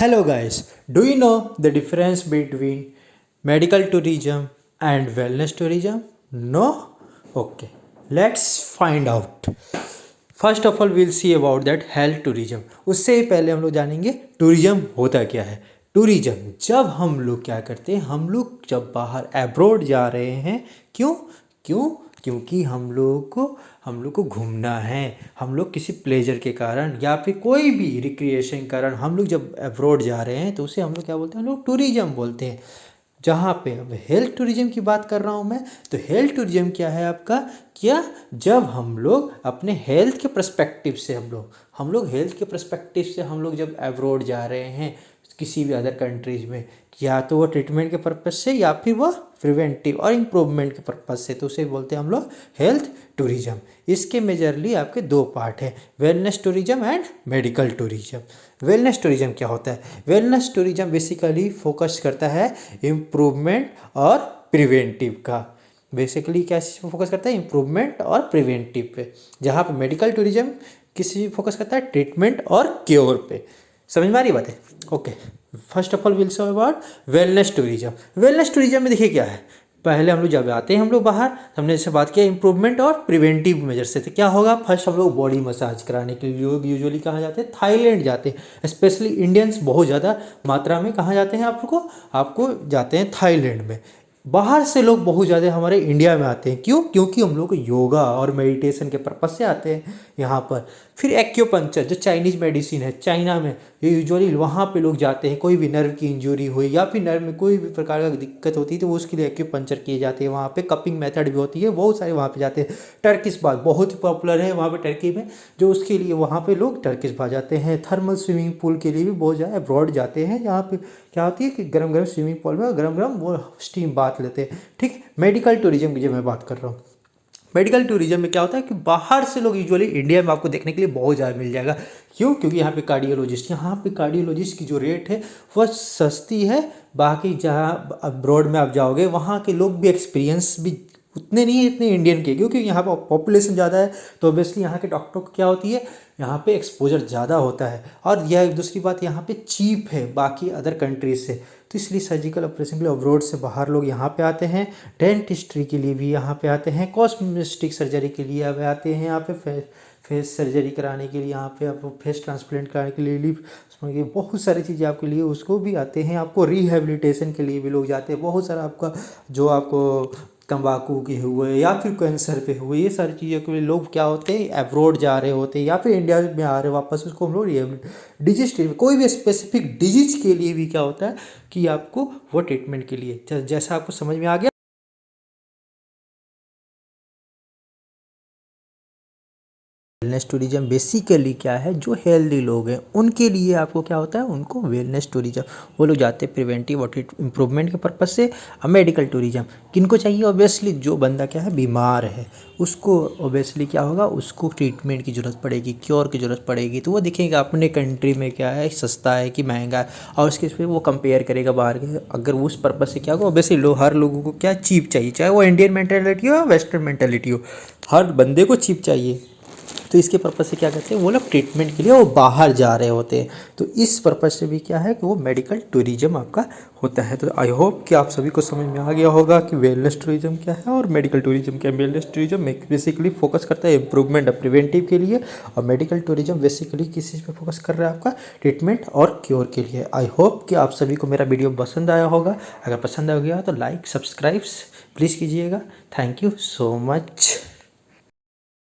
Hello guys, do you know the difference between medical tourism and wellness tourism? No? Okay, let's find out. First of all will see about that health tourism. उससे पहले हम लोग जानेंगे tourism होता क्या है। Tourism जब हम लोग क्या करते हैं, हम लोग जब बाहर एब्रॉड जा रहे हैं, क्यों क्यों क्योंकि हम लोग को घूमना है, हम लोग किसी प्लेजर के कारण या फिर कोई भी रिक्रिएशन के कारण हम लोग जब एब्रॉड जा रहे हैं तो उसे हम लोग क्या बोलते हैं, हम लोग टूरिज्म बोलते हैं। जहाँ पे अब हेल्थ टूरिज्म की बात कर रहा हूँ मैं, तो हेल्थ टूरिज्म क्या है आपका, क्या जब हम लोग अपने हेल्थ के पर्सपेक्टिव से हम लोग हेल्थ के पर्सपेक्टिव से हम लोग जब एब्रॉड जा रहे हैं किसी भी अदर कंट्रीज़ में, या तो वो ट्रीटमेंट के पर्पज़ से या फिर वह प्रिवेंटिव और इम्प्रूवमेंट के पर्पज़ से, तो उसे बोलते हैं हम लोग हेल्थ टूरिज्म। इसके मेजरली आपके दो पार्ट हैं, wellness tourism and medical tourism. Wellness tourism क्या होता है? वेलनेस टूरिज्म बेसिकली फोकस करता है इम्प्रूवमेंट और प्रिवेंटिव का। बेसिकली क्या फोकस करता है? इम्प्रूवमेंट और प्रिवेंटिव पे। जहाँ पे मेडिकल टूरिज्म किसी फोकस करता है ट्रीटमेंट और क्योर पे। समझ में आ रही बात है? Okay, first of all will say about wellness tourism. Wellness tourism में देखिए क्या है, पहले हम लोग जब आते हैं हम लोग बाहर, हमने जैसे बात किया इम्प्रूवमेंट और प्रिवेंटिव मेजर से, तो क्या होगा, फर्स्ट हम लोग बॉडी मसाज कराने के लिए लोग यूजुअली कहाँ जाते हैं? थाईलैंड जाते हैं। स्पेशली इंडियंस बहुत ज़्यादा मात्रा में कहाँ जाते हैं, आपको जाते हैं थाईलैंड में। बाहर से लोग बहुत ज़्यादा हमारे इंडिया में आते हैं, क्यों? क्योंकि हम लोग योगा और मेडिटेशन के पर्पज़ से आते हैं यहाँ पर। फिर एक्यूपंक्चर जो चाइनीज़ मेडिसिन है, चाइना में ये यूजुअली वहाँ पे लोग जाते हैं, कोई भी नर्व की इंजरी हुई या फिर नर्व में कोई भी प्रकार का दिक्कत होती है तो वो उसके लिए एक्यूपंक्चर किए जाते हैं। वहाँ पे कपिंग मेथड भी होती है, बहुत सारे वहाँ पे जाते हैं। टर्किश बाथ बहुत ही पॉपुलर है वहाँ पे टर्की में, जो उसके लिए वहाँ पे लोग टर्किश बाथ जाते हैं। थर्मल स्विमिंग पूल के लिए भी बहुत ज़्यादा अब्रॉड जाते हैं, जहाँ पे क्या होती है कि गर्म गर्म स्विमिंग पूल में गर्म गर्म वो स्टीम बाथ लेते हैं। ठीक, मेडिकल टूरिज्म की जो मैं बात कर रहा हूँ, मेडिकल टूरिज्म में क्या होता है कि बाहर से लोग यूजुअली इंडिया में आपको देखने के लिए बहुत ज़्यादा मिल जाएगा। क्यों? क्योंकि यहाँ पे कार्डियोलॉजिस्ट की जो रेट है वह सस्ती है। बाकी जहाँ अब्रॉड में आप जाओगे वहाँ के लोग भी एक्सपीरियंस भी उतने नहीं है इतने इंडियन के, क्योंकि यहाँ पर पॉपुलेशन ज़्यादा है, तो ऑब्वियसली यहाँ के डॉक्टर को क्या होती है, यहाँ पे एक्सपोजर ज़्यादा होता है। और यह दूसरी बात, यहाँ पे चीप है बाकी अदर कंट्रीज से, तो इसलिए सर्जिकल ऑपरेशन के लिए अब्रॉड से बाहर लोग यहाँ पे आते हैं। डेंटिस्ट्री के लिए भी यहाँ पे आते हैं, कॉस्मेटिक सर्जरी के लिए अब आते हैं यहाँ पे, फेस सर्जरी कराने के लिए यहाँ पे, आपको फेस ट्रांसप्लांट कराने के लिए, लिप, बहुत सारी चीज़ें आपके लिए उसको भी आते हैं। आपको रिहेबिलिटेशन के लिए भी लोग जाते हैं, बहुत सारा आपका जो आपको तंबाकू के हुए या फिर कैंसर पे हुए, ये सारी चीज़ों के लिए लोग क्या होते हैं, एब्रॉड जा रहे होते हैं या फिर इंडिया में आ रहे वापस, उसको हम लोग डिजीज ट्रीटमेंट, कोई भी स्पेसिफिक डिजीज के लिए भी क्या होता है कि आपको वो ट्रीटमेंट के लिए, जैसा आपको समझ में आ गया। वेलनेस टूरिज्म बेसिकली क्या है, जो हेल्दी लोग हैं उनके लिए आपको क्या होता है, उनको वेलनेस टूरिज्म, वो लोग जाते हैं प्रिवेंटिव और इम्प्रूवमेंट के पर्पज़ से। अब मेडिकल टूरिज्म किनको चाहिए? ऑब्वियसली जो बंदा क्या है, बीमार है, उसको ऑब्वियसली क्या होगा, उसको ट्रीटमेंट की ज़रूरत पड़ेगी, क्योर की ज़रूरत पड़ेगी, तो वो देखेगा अपने कंट्री में क्या है, सस्ता है कि महंगा है, और उसके फिर वो कंपेयर करेगा बाहर के। अगर वो उस पर्पज़ से क्या होगा, ऑब्वियसली हर लोगों को क्या चीप चाहिए, चाहे वो इंडियन मेंटेलिटी हो या वेस्टर्न मेंटेलिटी हो, हर बंदे को चीप चाहिए। तो इसके पर्पज़ से क्या कहते हैं, वो लोग ट्रीटमेंट के लिए वो बाहर जा रहे होते हैं, तो इस पर्पज़ से भी क्या है कि वो मेडिकल टूरिज्म आपका होता है। तो आई होप कि आप सभी को समझ में आ गया होगा कि वेलनेस टूरिज्म क्या है और मेडिकल टूरिज्म क्या है। वेलनेस टूरिज्म में बेसिकली फोकस करता है इंप्रूवमेंट और प्रिवेंटिव के लिए, और मेडिकल टूरिज्म बेसिकली किस चीज़ पे फोकस कर रहा है, आपका ट्रीटमेंट और क्योर के लिए। आई होप कि आप सभी को मेरा वीडियो पसंद आया होगा। अगर पसंद आ गया तो लाइक सब्सक्राइब प्लीज़ कीजिएगा। Thank you so much.